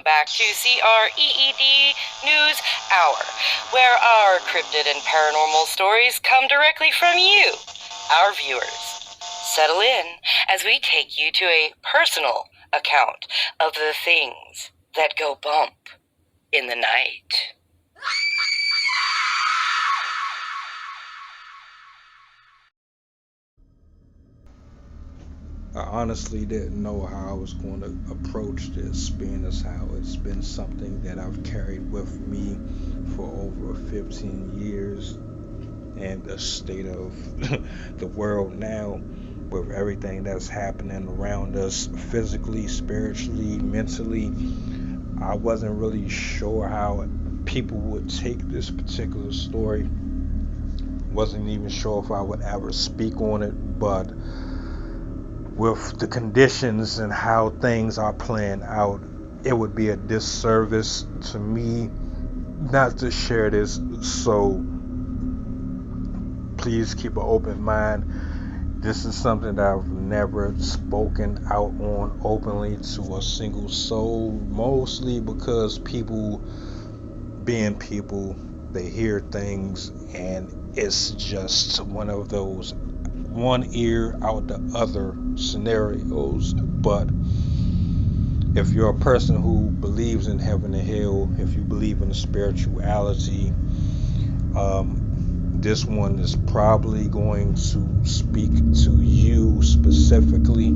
back to CREED News Hour, where our cryptid and paranormal stories come directly from you, our viewers. Settle in as we take you to a personal account of the things that go bump in the night. I honestly didn't know how I was going to approach this, being as how it's been something that I've carried with me for over 15 years, and the state of the world now, with everything that's happening around us physically, spiritually, mentally. I wasn't really sure how people would take this particular story. Wasn't even sure if I would ever speak on it, but with the conditions and how things are playing out, it would be a disservice to me not to share this. So please keep an open mind. This is something that I've never spoken out on openly to a single soul, mostly because people, being people, they hear things and it's just one of those one ear out the other scenarios. But if you're a person who believes in heaven and hell, if you believe in spirituality, this one is probably going to speak to you specifically.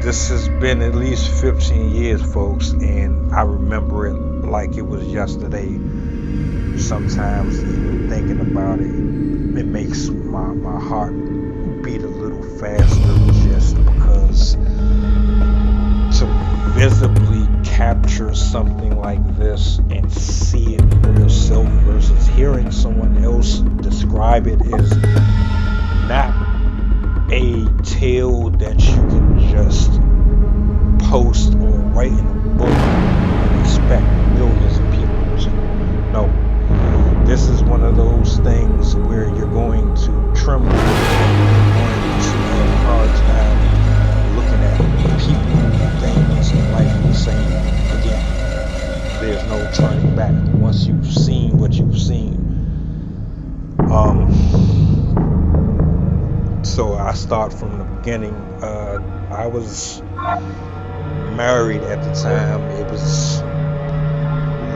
This has been at least 15 years, folks, and I remember it like it was yesterday. Sometimes even thinking about it, it makes my heart beat a little faster, just because to visibly capture something like this and see it for yourself versus hearing someone else describe it is not a tale that you can just post or write in a book and expect millions of people to know. This is one of those things where you're going to tremble, you're going to have a hard time looking at people, things, and life the same again. There's no turning back once you've seen what you've seen. So I start from the beginning. I was married at the time. It was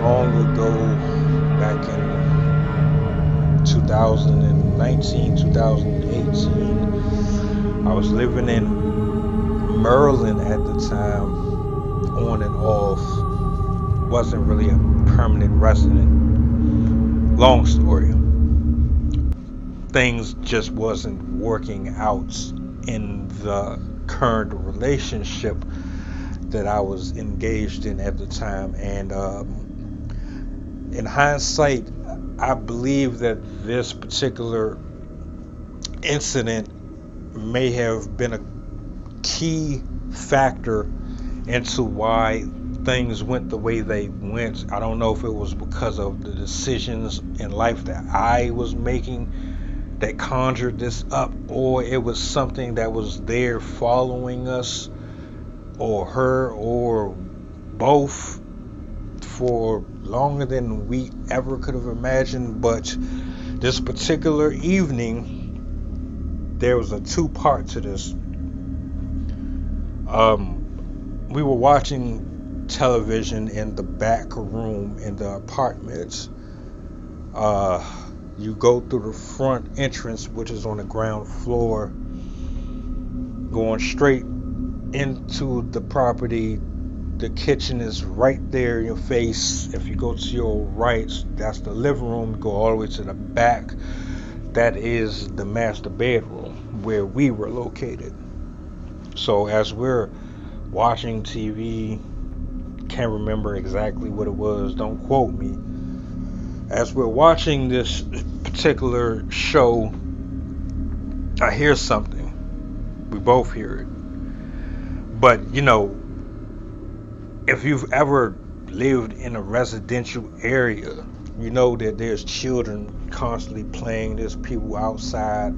long ago, back in 2019, 2018. I was living in Maryland at the time, on and off. Wasn't really a permanent resident. Long story. Things just wasn't working out in the current relationship that I was engaged in at the time. And in hindsight, I believe that this particular incident may have been a key factor into why things went the way they went. I don't know if it was because of the decisions in life that I was making that conjured this up, or it was something that was there following us, or her, or both, for longer than we ever could have imagined. But this particular evening, there was a two-part to this. We were watching television in the back room in the apartments. You go through the front entrance, which is on the ground floor, going straight into the property. The kitchen is right there in your face. If you go to your right, that's the living room. Go all the way to the back. That is the master bedroom where we were located. So as we're watching TV, can't remember exactly what it was, don't quote me. As we're watching this particular show, I hear something. We both hear it. But, you know, if you've ever lived in a residential area, you know that there's children constantly playing, there's people outside.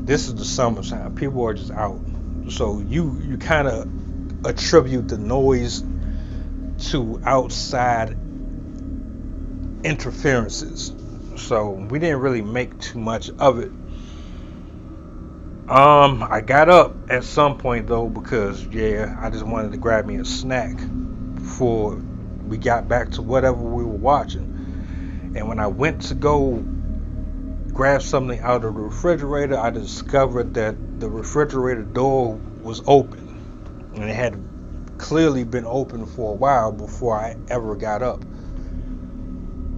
This is the summertime. People are just out. So you kind of attribute the noise to outside interferences. So we didn't really make too much of it. I got up at some point though because I just wanted to grab me a snack before we got back to whatever we were watching. And when I went to go grab something out of the refrigerator, I discovered that the refrigerator door was open, and it had clearly been open for a while before I ever got up.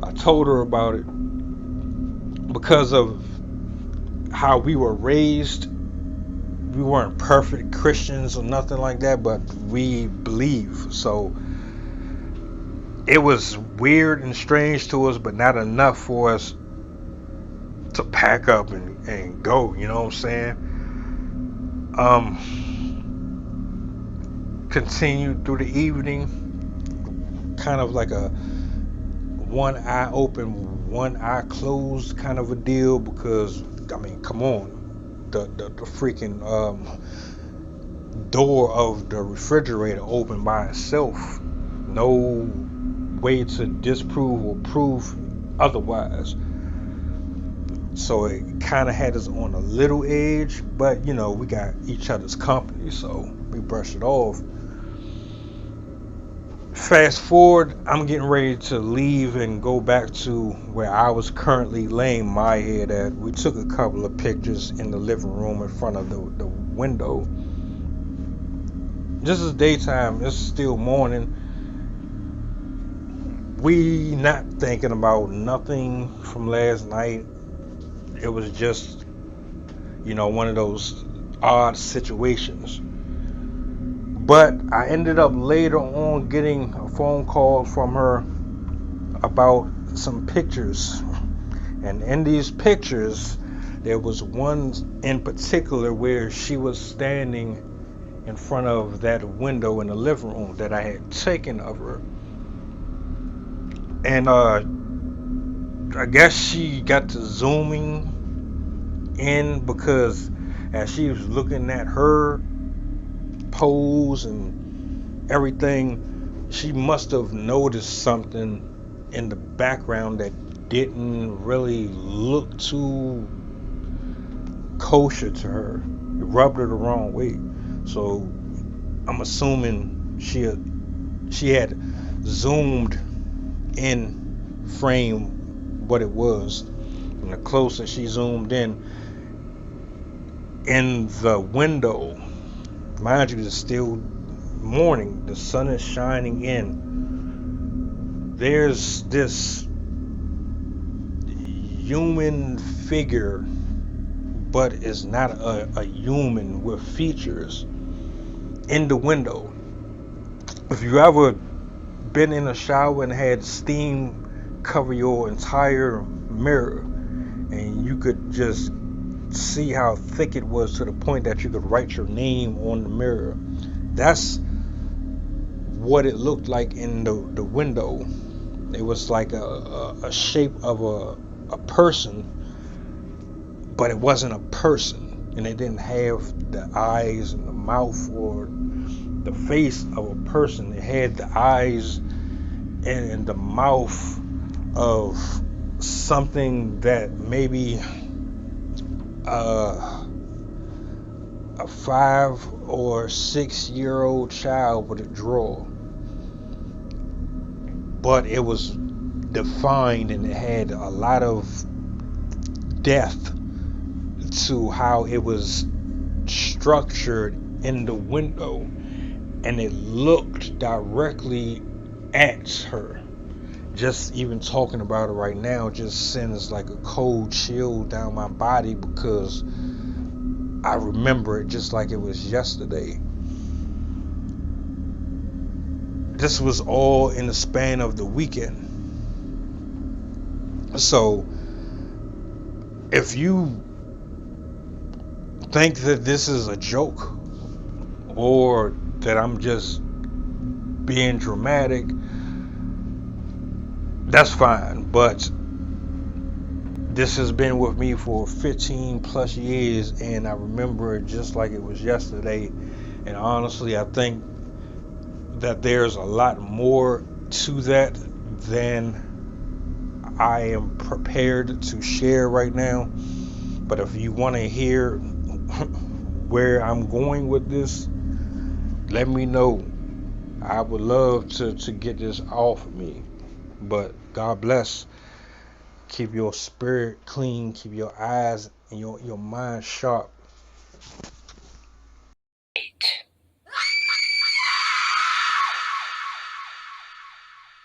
I told her about it because of how we were raised. We weren't perfect Christians or nothing like that, but we believe. So it was weird and strange to us, but not enough for us to pack up and go, you know what I'm saying? Continued through the evening, kind of like a one eye open, one eye closed kind of a deal, because I mean, come on, the freaking door of the refrigerator opened by itself. No way to disprove or prove otherwise. So it kind of had us on a little edge, but you know, we got each other's company, so we brushed it off. Fast forward, I'm getting ready to leave and go back to where I was currently laying my head at. We took a couple of pictures in the living room in front of the window. This is daytime, it's still morning. We not thinking about nothing from last night. It was just, you know, one of those odd situations. But I ended up later on getting a phone call from her about some pictures. And in these pictures, there was one in particular where she was standing in front of that window in the living room that I had taken of her. And I guess she got to zooming in, because as she was looking at her pose and everything, she must have noticed something in the background that didn't really look too kosher to her. It rubbed her the wrong way. So I'm assuming she had zoomed in frame what it was, and the closer she zoomed in the window, mind you, it's still morning, the sun is shining in, there's this human figure, but it's not a human with features, in the window. If you ever been in a shower and had steam cover your entire mirror, and you could just see how thick it was to the point that you could write your name on the mirror, that's what it looked like in the window. It was like a shape of a person, but it wasn't a person, and it didn't have the eyes and the mouth or the face of a person. It had the eyes and the mouth of something that maybe a 5 or 6 year old child would draw, but it was defined and it had a lot of depth to how it was structured in the window, and it looked directly at her. Just even talking about it right now just sends like a cold chill down my body, because I remember it just like it was yesterday. This was all in the span of the weekend. So if you think that this is a joke, or that I'm just being dramatic, that's fine. But this has been with me for 15 plus years, and I remember it just like it was yesterday. And honestly, I think that there's a lot more to that than I am prepared to share right now. But if you want to hear where I'm going with this, let me know. I would love to get this off of me. But God bless. Keep your spirit clean. Keep your eyes and your mind sharp.